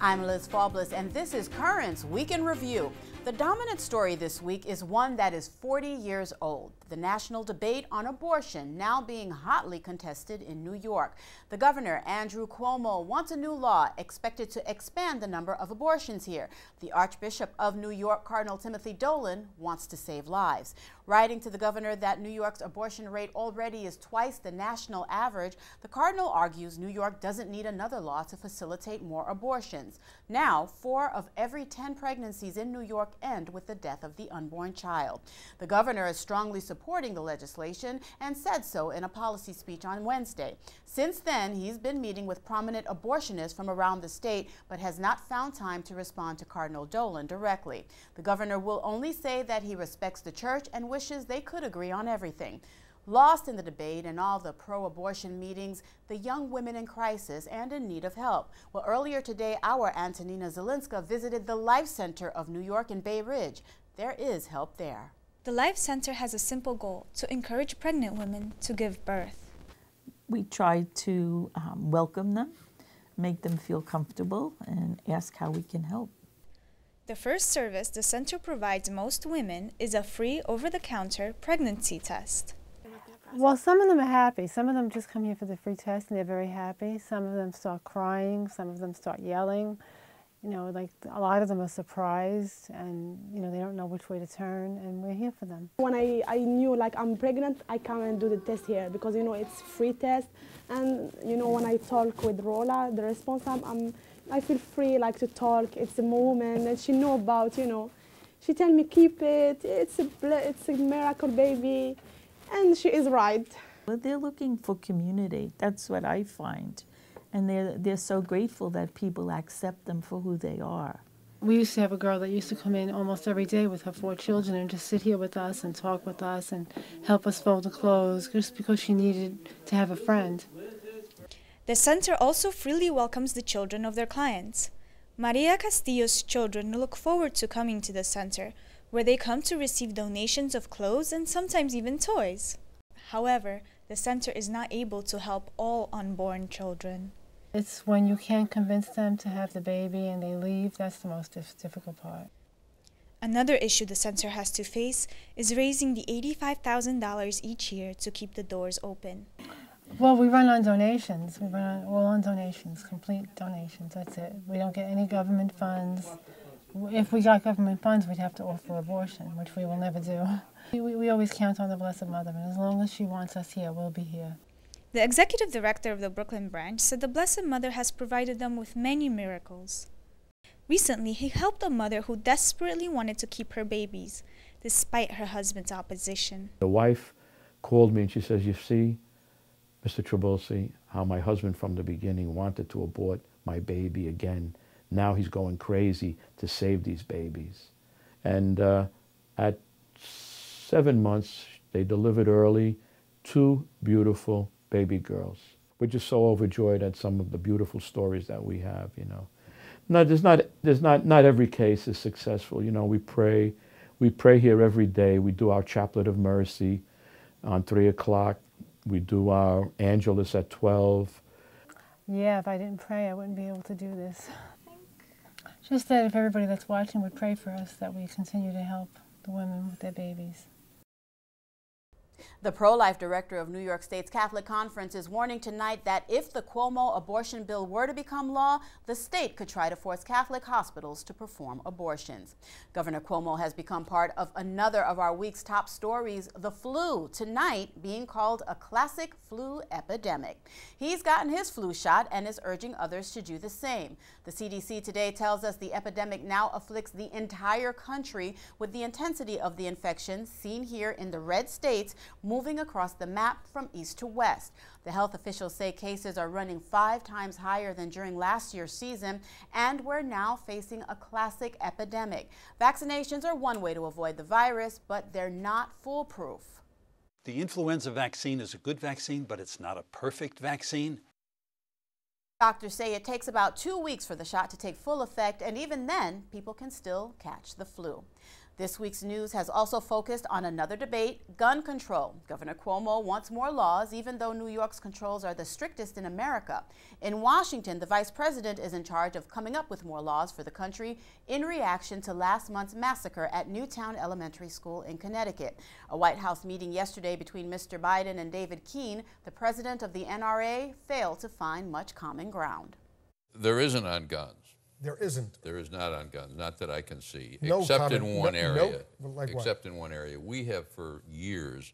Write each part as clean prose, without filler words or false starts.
I'm Liz Faublas, and this is Currents Week in Review. The dominant story this week is one that is 40 years old. The national debate on abortion now being hotly contested in New York. The governor, Andrew Cuomo, wants a new law expected to expand the number of abortions here. The Archbishop of New York, Cardinal Timothy Dolan, wants to save lives. Writing to the governor that New York's abortion rate already is twice the national average, the cardinal argues New York doesn't need another law to facilitate more abortions. Now, 4 of every 10 pregnancies in New York end with the death of the unborn child. The governor is strongly supporting the legislation and said so in a policy speech on Wednesday. Since then, he's been meeting with prominent abortionists from around the state, but has not found time to respond to Cardinal Dolan directly. The governor will only say that he respects the church and wishes they could agree on everything. Lost in the debate and all the pro-abortion meetings, the young women in crisis and in need of help. Well, earlier today, our Antonina Zelinska visited the Life Center of New York in Bay Ridge. There is help there. The Life Center has a simple goal: to encourage pregnant women to give birth. We try to welcome them, make them feel comfortable, and ask how we can help. The first service the center provides most women is a free over-the-counter pregnancy test. Well, some of them are happy. Some of them just come here for the free test and they're very happy. Some of them start crying. Some of them start yelling. You know, like a lot of them are surprised and, you know, they don't know which way to turn, and we're here for them. When I knew like I'm pregnant, I come and do the test here because, you know, it's free test. And, you know, when I talk with Rola, the response, I feel free like to talk. It's a moment and she know about, you know, she tell me keep it. It's a miracle baby. And she is right. Well, they're looking for community. That's what I find. And they're so grateful that people accept them for who they are. We used to have a girl that used to come in almost every day with her 4 children and just sit here with us and talk with us and help us fold the clothes just because she needed to have a friend. The center also freely welcomes the children of their clients. Maria Castillo's children look forward to coming to the center, where they come to receive donations of clothes and sometimes even toys. However, the center is not able to help all unborn children. It's when you can't convince them to have the baby and they leave, that's the most difficult part. Another issue the center has to face is raising the $85,000 each year to keep the doors open. Well, we run on donations. We run all on donations, complete donations, that's it. We don't get any government funds. If we got government funds, we'd have to offer abortion, which we will never do. We always count on the Blessed Mother, and as long as she wants us here, we'll be here. The executive director of the Brooklyn branch said the Blessed Mother has provided them with many miracles. Recently, he helped a mother who desperately wanted to keep her babies, despite her husband's opposition. The wife called me and she says, "You see, Mr. Trabulsi, how my husband from the beginning wanted to abort my baby again. Now he's going crazy to save these babies." And at 7 months, they delivered early 2 beautiful baby girls. We're just so overjoyed at some of the beautiful stories that we have, you know. No, not every case is successful. You know, we pray here every day. We do our Chaplet of Mercy on 3 o'clock. We do our Angelus at 12. Yeah, if I didn't pray, I wouldn't be able to do this. Just that if everybody that's watching would pray for us, that we continue to help the women with their babies. The pro-life director of New York State's Catholic Conference is warning tonight that if the Cuomo abortion bill were to become law, the state could try to force Catholic hospitals to perform abortions. Governor Cuomo has become part of another of our week's top stories, the flu, tonight being called a classic flu epidemic. He's gotten his flu shot and is urging others to do the same. The CDC today tells us the epidemic now afflicts the entire country, with the intensity of the infection seen here in the red states moving across the map from east to west. The health officials say cases are running 5 times higher than during last year's season, and we're now facing a classic epidemic. Vaccinations are one way to avoid the virus, but they're not foolproof. The influenza vaccine is a good vaccine, but it's not a perfect vaccine. Doctors say it takes about 2 weeks for the shot to take full effect, and even then, people can still catch the flu. This week's news has also focused on another debate, gun control. Governor Cuomo wants more laws, even though New York's controls are the strictest in America. In Washington, the vice president is in charge of coming up with more laws for the country in reaction to last month's massacre at Newtown Elementary School in Connecticut. A White House meeting yesterday between Mr. Biden and David Keene, the president of the NRA, failed to find much common ground. There isn't on guns. There isn't. There is not on guns, not that I can see, No except comment. in one area. Like what? Except in one area. We have for years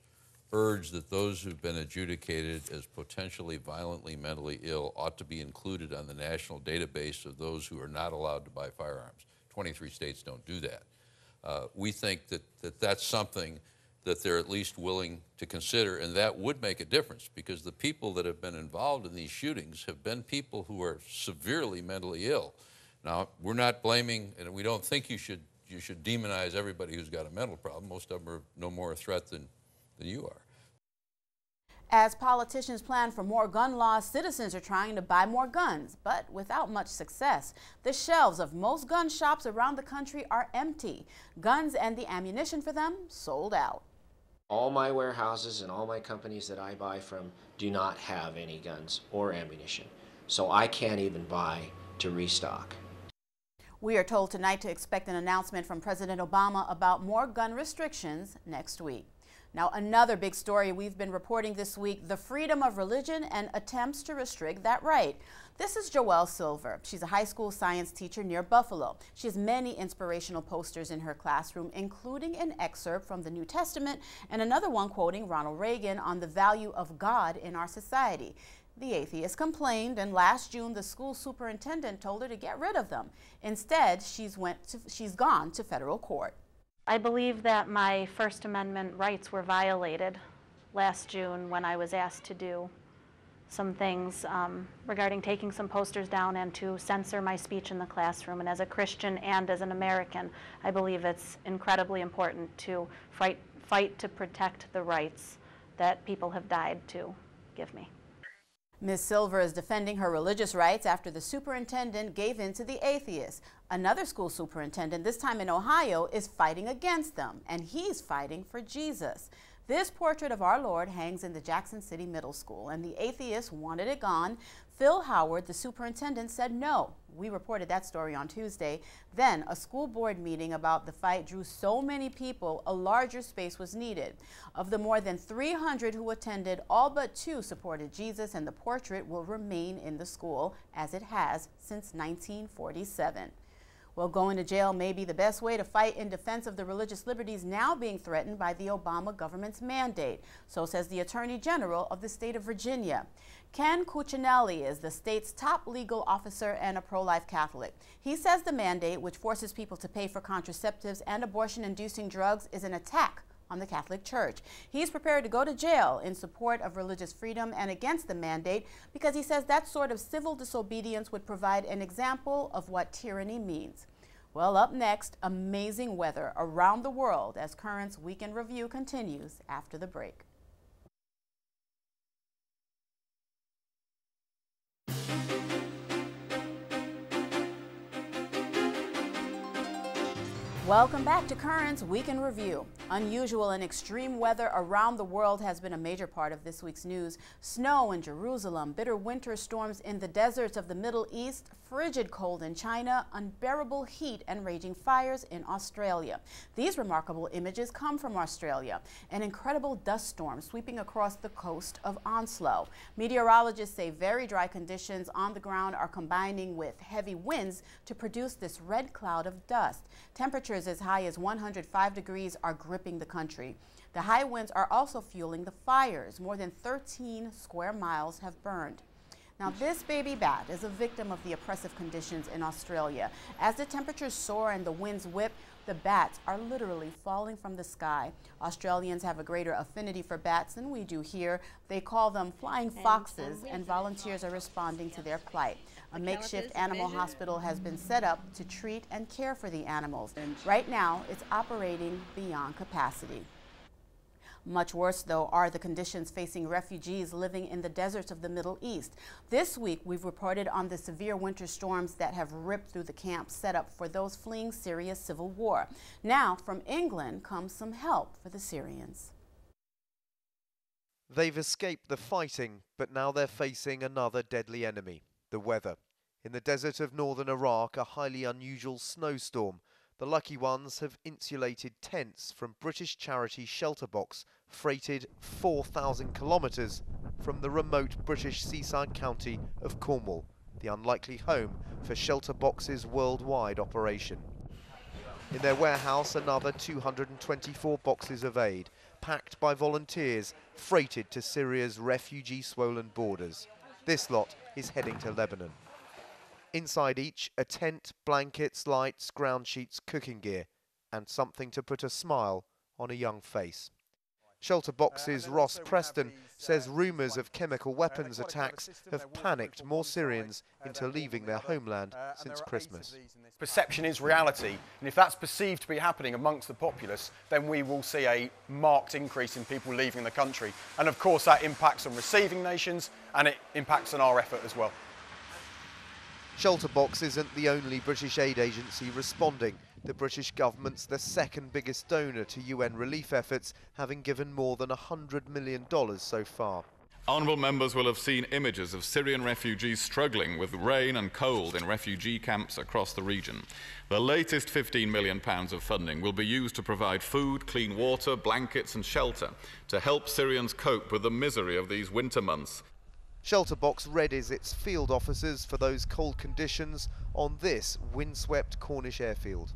urged that those who've been adjudicated as potentially violently mentally ill ought to be included on the national database of those who are not allowed to buy firearms. 23 states don't do that. We think that that's something that they're at least willing to consider, and that would make a difference, because the people that have been involved in these shootings have been people who are severely mentally ill. Now, we're not blaming, and we don't think you should demonize everybody who's got a mental problem. Most of them are no more a threat than you are. As politicians plan for more gun laws, citizens are trying to buy more guns, but without much success. The shelves of most gun shops around the country are empty. Guns and the ammunition for them sold out. All my warehouses and all my companies that I buy from do not have any guns or ammunition, so I can't even buy to restock. We are told tonight to expect an announcement from President Obama about more gun restrictions next week. Now, another big story we've been reporting this week, the freedom of religion and attempts to restrict that right. This is Joelle Silver. She's a high school science teacher near Buffalo. She has many inspirational posters in her classroom, including an excerpt from the New Testament and another one quoting Ronald Reagan on the value of God in our society. The atheist complained, and last June the school superintendent told her to get rid of them. Instead, she's gone to federal court. I believe that my First Amendment rights were violated last June when I was asked to do some things regarding taking some posters down and to censor my speech in the classroom. And as a Christian and as an American, I believe it's incredibly important to fight to protect the rights that people have died to give me. Ms. Silver is defending her religious rights after the superintendent gave in to the atheists. Another school superintendent, this time in Ohio, is fighting against them, and he's fighting for Jesus. This portrait of our Lord hangs in the Jackson City Middle School, and the atheists wanted it gone. Phil Howard, the superintendent, said no. We reported that story on Tuesday. Then a school board meeting about the fight drew so many people, a larger space was needed. Of the more than 300 who attended, all but 2 supported Jesus, and the portrait will remain in the school as it has since 1947. Well, going to jail may be the best way to fight in defense of the religious liberties now being threatened by the Obama government's mandate. So says the Attorney General of the state of Virginia. Ken Cuccinelli is the state's top legal officer and a pro-life Catholic. He says the mandate, which forces people to pay for contraceptives and abortion-inducing drugs, is an attack on the Catholic Church. He's prepared to go to jail in support of religious freedom and against the mandate because he says that sort of civil disobedience would provide an example of what tyranny means. Well, up next, amazing weather around the world as Currents Week in Review continues after the break. Welcome back to Currents Week in Review. Unusual and extreme weather around the world has been a major part of this week's news. Snow in Jerusalem, bitter winter storms in the deserts of the Middle East, frigid cold in China, unbearable heat and raging fires in Australia. These remarkable images come from Australia. An incredible dust storm sweeping across the coast of Onslow. Meteorologists say very dry conditions on the ground are combining with heavy winds to produce this red cloud of dust. Temperatures as high as 105 degrees are gripping the country. The high winds are also fueling the fires. More than 13 square miles have burned. Now, this baby bat is a victim of the oppressive conditions in Australia. As the temperatures soar and the winds whip, the bats are literally falling from the sky. Australians have a greater affinity for bats than we do here. They call them flying foxes, and volunteers are responding to their plight. A makeshift animal hospital has been set up to treat and care for the animals. Right now, it's operating beyond capacity. Much worse, though, are the conditions facing refugees living in the deserts of the Middle East. This week, we've reported on the severe winter storms that have ripped through the camps set up for those fleeing Syria's civil war. Now, from England comes some help for the Syrians. They've escaped the fighting, but now they're facing another deadly enemy, the weather. In the desert of northern Iraq, a highly unusual snowstorm. The lucky ones have insulated tents from British charity Shelterbox, freighted 4,000 kilometres from the remote British seaside county of Cornwall, the unlikely home for Shelterbox's worldwide operation. In their warehouse, another 224 boxes of aid, packed by volunteers, freighted to Syria's refugee-swollen borders. This lot is heading to Lebanon. Inside each, a tent, blankets, lights, ground sheets, cooking gear, and something to put a smile on a young face. Shelterbox's Ross Preston says rumours of chemical weapons attacks have panicked more Syrians into leaving their homeland since Christmas. Perception is reality, and if that's perceived to be happening amongst the populace, then we will see a marked increase in people leaving the country. And of course that impacts on receiving nations, and it impacts on our effort as well. Shelterbox isn't the only British aid agency responding. The British government's the second biggest donor to UN relief efforts, having given more than $100 million so far. Honourable members will have seen images of Syrian refugees struggling with rain and cold in refugee camps across the region. The latest £15 million of funding will be used to provide food, clean water, blankets and shelter to help Syrians cope with the misery of these winter months. Shelterbox readies its field officers for those cold conditions on this windswept Cornish airfield.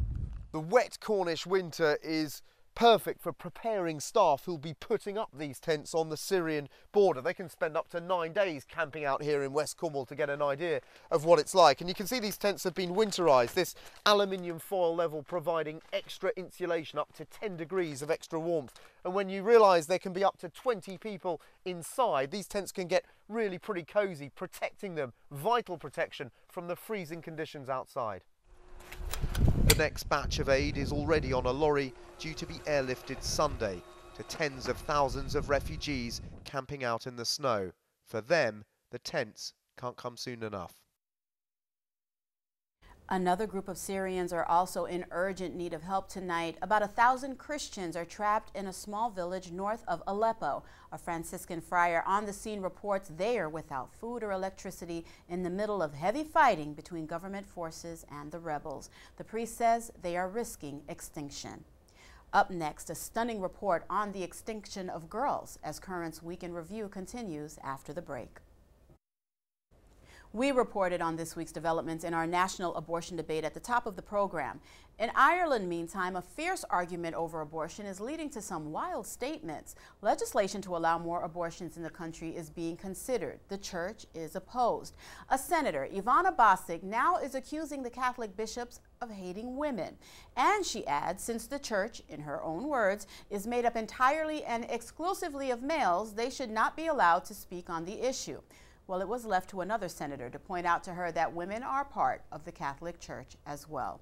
The wet Cornish winter is perfect for preparing staff who'll be putting up these tents on the Syrian border. They can spend up to 9 days camping out here in West Cornwall to get an idea of what it's like. And you can see these tents have been winterised, this aluminium foil level providing extra insulation, up to 10 degrees of extra warmth. And when you realise there can be up to 20 people inside, these tents can get really pretty cosy, protecting them, vital protection from the freezing conditions outside. The next batch of aid is already on a lorry, due to be airlifted Sunday to tens of thousands of refugees camping out in the snow. For them, the tents can't come soon enough. Another group of Syrians are also in urgent need of help tonight. About 1,000 Christians are trapped in a small village north of Aleppo. A Franciscan friar on the scene reports they are without food or electricity in the middle of heavy fighting between government forces and the rebels. The priest says they are risking extinction. Up next, a stunning report on the extinction of girls as Currents Week in Review continues after the break. We reported on this week's developments in our national abortion debate at the top of the program. In Ireland, meantime, a fierce argument over abortion is leading to some wild statements. Legislation to allow more abortions in the country is being considered. The church is opposed. A senator, Ivana Bosic, now is accusing the Catholic bishops of hating women. And she adds, since the church, in her own words, is made up entirely and exclusively of males, they should not be allowed to speak on the issue. Well, it was left to another senator to point out to her that women are part of the Catholic Church as well.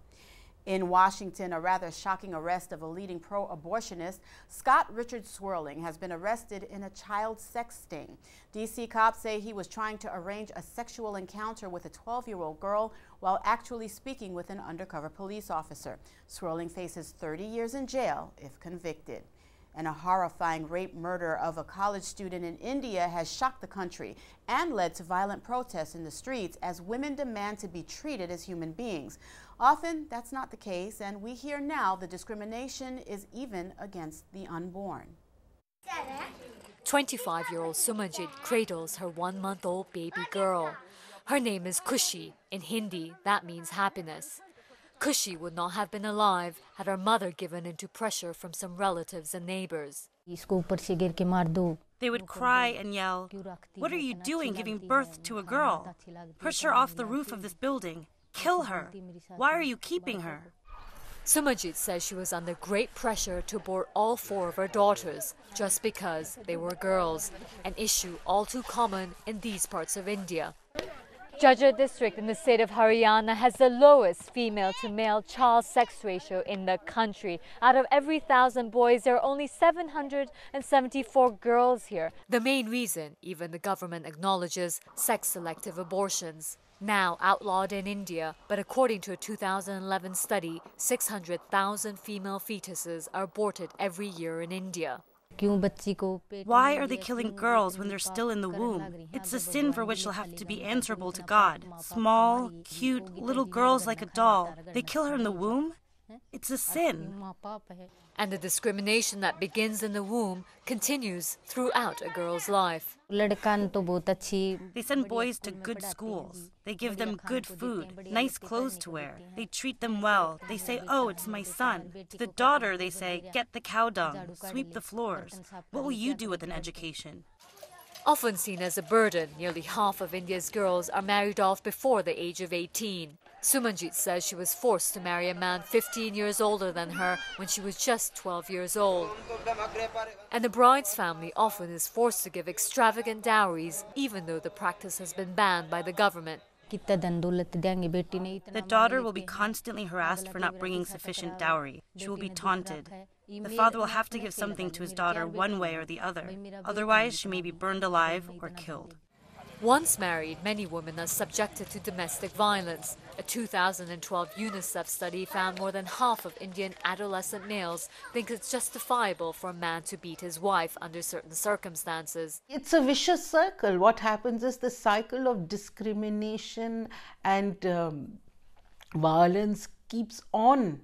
In Washington, a rather shocking arrest of a leading pro-abortionist, Scott Richard Swirling, has been arrested in a child sex sting. D.C. cops say he was trying to arrange a sexual encounter with a 12-year-old girl while actually speaking with an undercover police officer. Swirling faces 30 years in jail if convicted. And a horrifying rape murder of a college student in India has shocked the country and led to violent protests in the streets as women demand to be treated as human beings. Often that's not the case, and we hear now the discrimination is even against the unborn. 25-year-old Sumajit cradles her 1-month-old baby girl. Her name is Kushi. In Hindi, that means happiness. Kushi would not have been alive had her mother given into pressure from some relatives and neighbors. They would cry and yell, "What are you doing giving birth to a girl? Push her off the roof of this building. Kill her. Why are you keeping her?" Sumajit says she was under great pressure to abort all 4 of her daughters just because they were girls, an issue all too common in these parts of India. Jhajjar district in the state of Haryana has the lowest female-to-male child sex ratio in the country. Out of every 1,000 boys, there are only 774 girls here. The main reason, even the government acknowledges, sex-selective abortions. Now outlawed in India, but according to a 2011 study, 600,000 female fetuses are aborted every year in India. Why are they killing girls when they're still in the womb? It's a sin for which they'll have to be answerable to God. Small, cute, little girls like a doll. They kill her in the womb? It's a sin. And the discrimination that begins in the womb continues throughout a girl's life. They send boys to good schools. They give them good food, nice clothes to wear. They treat them well. They say, oh, it's my son. To the daughter, they say, get the cow dung, sweep the floors. What will you do with an education? Often seen as a burden, nearly half of India's girls are married off before the age of 18. Sumanjit says she was forced to marry a man 15 years older than her when she was just 12 years old. And the bride's family often is forced to give extravagant dowries, even though the practice has been banned by the government. The daughter will be constantly harassed for not bringing sufficient dowry. She will be taunted. The father will have to give something to his daughter one way or the other. Otherwise, she may be burned alive or killed. Once married, many women are subjected to domestic violence. A 2012 UNICEF study found more than half of Indian adolescent males think it's justifiable for a man to beat his wife under certain circumstances. It's a vicious circle. What happens is the cycle of discrimination and violence keeps on.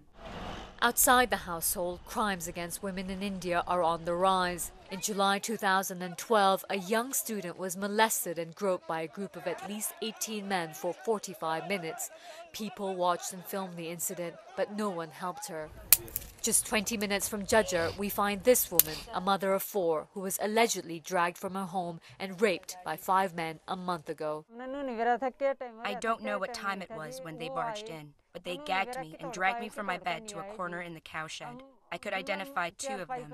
Outside the household, crimes against women in India are on the rise. In July 2012, a young student was molested and groped by a group of at least 18 men for 45 minutes. People watched and filmed the incident, but no one helped her. Just 20 minutes from Jhajjar, we find this woman, a mother of 4, who was allegedly dragged from her home and raped by 5 men a month ago. I don't know what time it was when they barged in, but they gagged me and dragged me from my bed to a corner in the cowshed. I could identify 2 of them.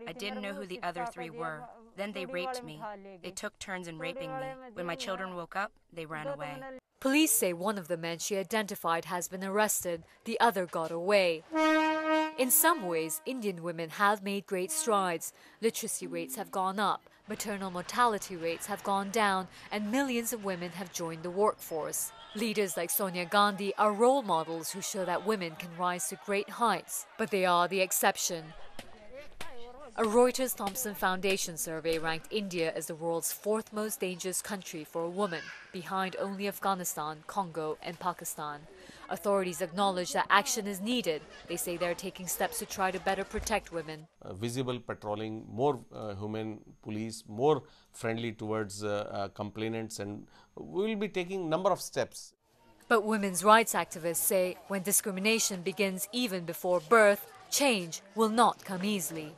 I didn't know who the other 3 were. Then they raped me. They took turns in raping me. When my children woke up, they ran away. Police say one of the men she identified has been arrested. The other got away. In some ways, Indian women have made great strides. Literacy rates have gone up, maternal mortality rates have gone down, and millions of women have joined the workforce. Leaders like Sonia Gandhi are role models who show that women can rise to great heights, but they are the exception. A Reuters Thomson Foundation survey ranked India as the world's 4th most dangerous country for a woman, behind only Afghanistan, Congo, and Pakistan. Authorities acknowledge that action is needed. They say they're taking steps to try to better protect women. Visible patrolling, more human police, more friendly towards complainants, and we will be taking number of steps. But women's rights activists say when discrimination begins even before birth, change will not come easily.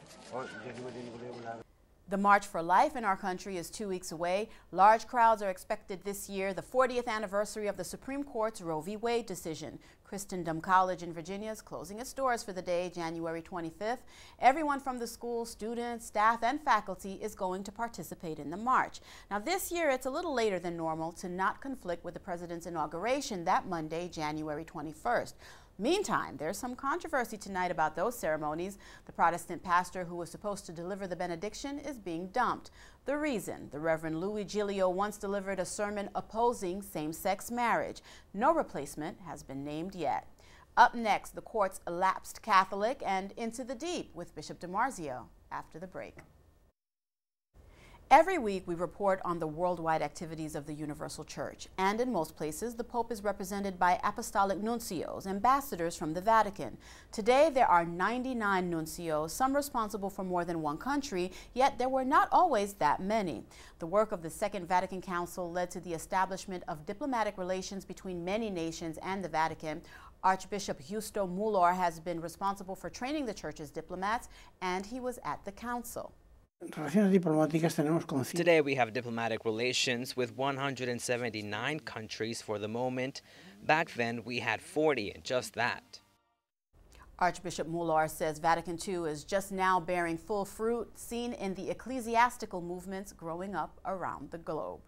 The March for Life in our country is 2 weeks away. Large crowds are expected this year, the 40th anniversary of the Supreme Court's Roe v. Wade decision. Christendom College in Virginia is closing its doors for the day, January 25th. Everyone from the school, students, staff, and faculty is going to participate in the march. Now this year it's a little later than normal to not conflict with the president's inauguration that Monday, January 21st. Meantime, there's some controversy tonight about those ceremonies. The Protestant pastor who was supposed to deliver the benediction is being dumped. The reason? The Reverend Louis Giglio once delivered a sermon opposing same-sex marriage. No replacement has been named yet. Up next, the court's elapsed Catholic and Into the Deep with Bishop DiMarzio after the break. Every week we report on the worldwide activities of the Universal Church, and in most places the Pope is represented by apostolic nuncios, ambassadors from the Vatican. Today there are 99 nuncios, some responsible for more than one country, yet there were not always that many. The work of the Second Vatican Council led to the establishment of diplomatic relations between many nations and the Vatican. Archbishop Justo Muller has been responsible for training the Church's diplomats, and he was at the council. Today we have diplomatic relations with 179 countries for the moment. Back then we had 40 and just that. Archbishop Muller says Vatican II is just now bearing full fruit seen in the ecclesiastical movements growing up around the globe.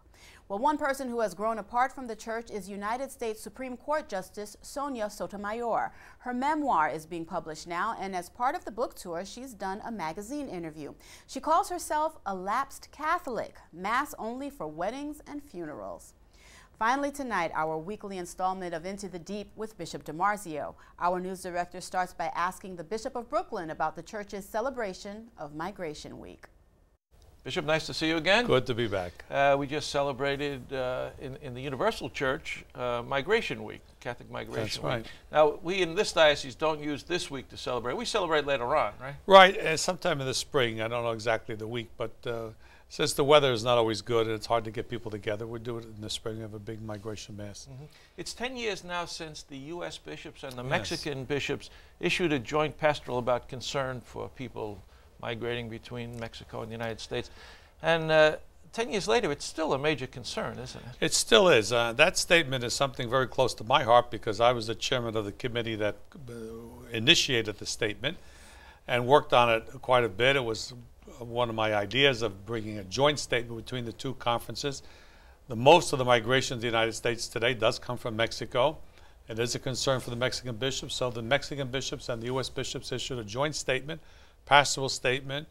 Well, one person who has grown apart from the church is United States Supreme Court Justice Sonia Sotomayor. Her memoir is being published now, and as part of the book tour, she's done a magazine interview. She calls herself a lapsed Catholic, Mass only for weddings and funerals. Finally tonight, our weekly installment of Into the Deep with Bishop DiMarzio. Our news director starts by asking the Bishop of Brooklyn about the church's celebration of Migration Week. Bishop, nice to see you again. Good to be back. We just celebrated in the Universal Church Migration Week, Catholic Migration That's Week. right. Now, we in this diocese don't use this week to celebrate. We celebrate later on, right? Right, sometime in the spring. I don't know exactly the week, but since the weather is not always good and it's hard to get people together, we do it in the spring. We have a big migration mass. Mm-hmm. It's 10 years now since the U.S. bishops and the Mexican bishops issued a joint pastoral about concern for people migrating between Mexico and the United States. And 10 years later, it's still a major concern, isn't it? It still is. That statement is something very close to my heart because I was the chairman of the committee that initiated the statement and worked on it quite a bit. It was one of my ideas of bringing a joint statement between the two conferences. Most of the migration to the United States today does come from Mexico. It is a concern for the Mexican bishops, so the Mexican bishops and the U.S. bishops issued a joint statement, pastoral statement,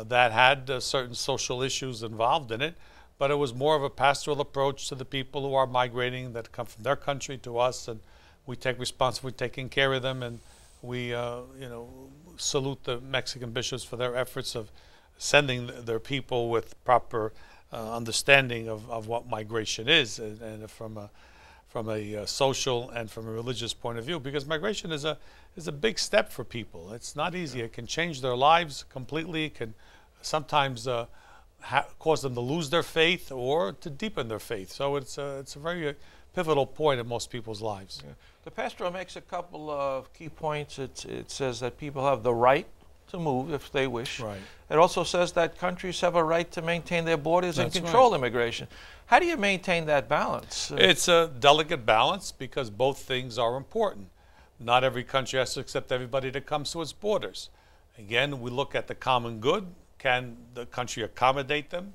that had certain social issues involved in it, but it was more of a pastoral approach to the people who are migrating that come from their country to us, and we take responsibility for taking care of them, and we salute the Mexican bishops for their efforts of sending their people with proper understanding of what migration is, and from a social and from a religious point of view, because migration is a big step for people. It's not easy. It can change their lives completely. It can sometimes cause them to lose their faith or to deepen their faith. So it's a very pivotal point in most people's lives. Yeah. The pastoral makes a couple of key points. It says that people have the right to move if they wish. Right. It also says that countries have a right to maintain their borders That's and control right. immigration. How do you maintain that balance? It's a delicate balance because both things are important. Not every country has to accept everybody that comes to its borders. Again, we look at the common good. Can the country accommodate them?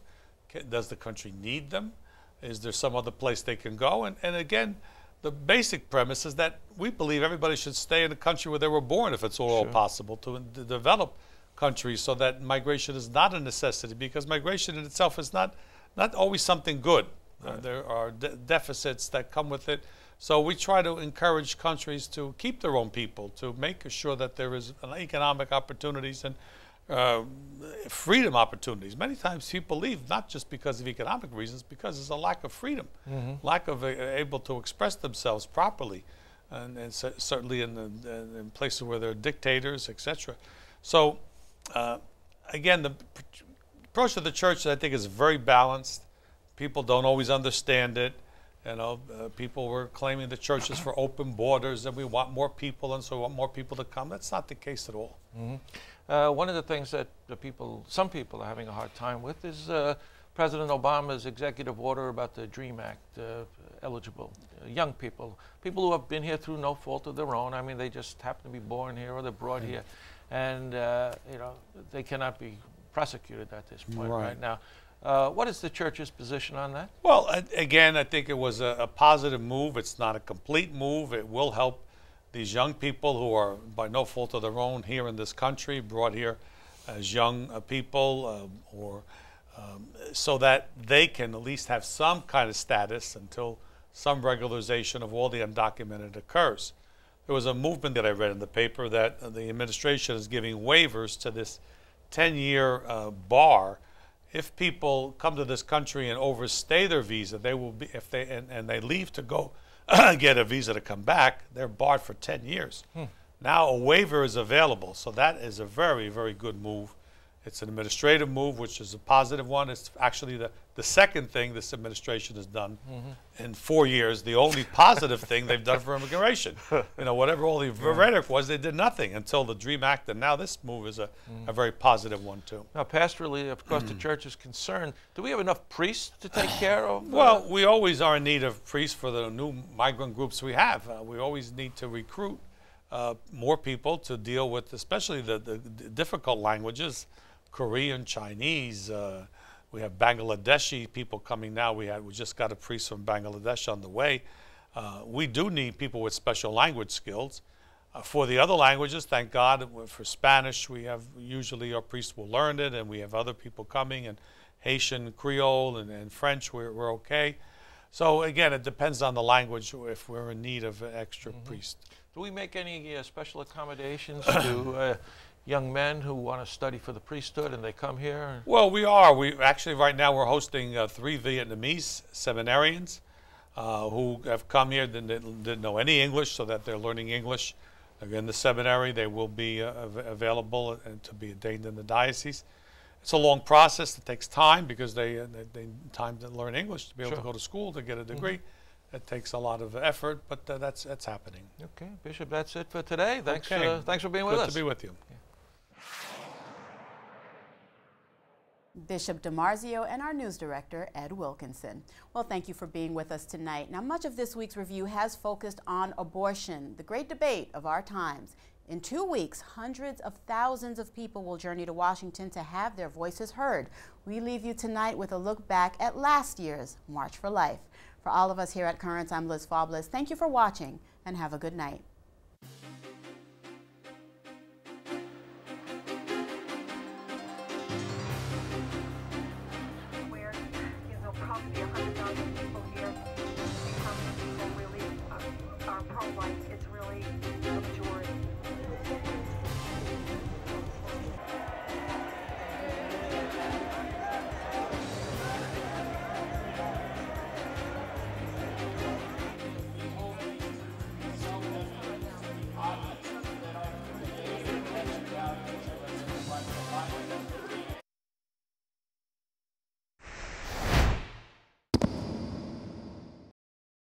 Does the country need them? Is there some other place they can go? And again, the basic premise is that we believe everybody should stay in the country where they were born if it's all possible, to develop countries so that migration is not a necessity, because migration in itself is not always something good. There are deficits that come with it. So we try to encourage countries to keep their own people, to make sure that there is economic opportunities and freedom opportunities. Many times people leave not just because of economic reasons, because there's a lack of freedom, lack of able to express themselves properly, and certainly in places where there are dictators, etc. So again, the approach of the church, I think, is very balanced. People don't always understand it. People were claiming the church is for open borders and we want more people, and so we want more people to come. That's not the case at all. One of the things that some people are having a hard time with is President Obama's executive order about the DREAM Act, eligible young people who have been here through no fault of their own. I mean, they just happen to be born here or they're brought here, and they cannot be prosecuted at this point right now. What is the church's position on that? Well, again, I think it was a positive move. It's not a complete move. It will help these young people who are by no fault of their own here in this country, brought here as young people, so that they can at least have some kind of status until some regularization of all the undocumented occurs. There was a movement that I read in the paper that the administration is giving waivers to this 10-year bar. If people come to this country and overstay their visa, they will be, if they and they leave to go get a visa to come back, they're barred for 10 years. Now a waiver is available, so that is a very, very good move. It's an administrative move, which is a positive one. It's actually the second thing this administration has done in 4 years. The only positive thing they've done for immigration. Whatever all the rhetoric was, they did nothing until the DREAM Act, and now this move is a very positive one too. Now, pastorally, of course, the church is concerned. Do we have enough priests to take care of? Well, we always are in need of priests for the new migrant groups we have. We always need to recruit more people to deal with, especially the difficult languages. Korean, Chinese, We have Bangladeshi people coming now. We just got a priest from Bangladesh on the way. We do need people with special language skills. For the other languages, thank God, for Spanish, we have usually our priests will learn it, and we have other people coming, and Haitian, Creole, and French, we're okay. So again, it depends on the language if we're in need of an extra priest. Do we make any special accommodations to young men who want to study for the priesthood and they come here? Well, we are. We actually right now we're hosting 3 Vietnamese seminarians who have come here, didn't know any English, so that they're learning English. In the seminary, they will be available and to be ordained in the diocese. It's a long process. It takes time because they need time to learn English, to be able to go to school, to get a degree. It takes a lot of effort, but that's happening. Okay, Bishop, that's it for today. Thanks, okay. Thanks for being with us. Good to be with you. Bishop DiMarzio and our news director, Ed Wilkinson. Well, thank you for being with us tonight. Now, much of this week's review has focused on abortion, the great debate of our times. In 2 weeks, hundreds of thousands of people will journey to Washington to have their voices heard. We leave you tonight with a look back at last year's March for Life. For all of us here at Currents, I'm Liz Faublas. Thank you for watching, and have a good night. Probably 100,000 people here become people really are pro-life. It's really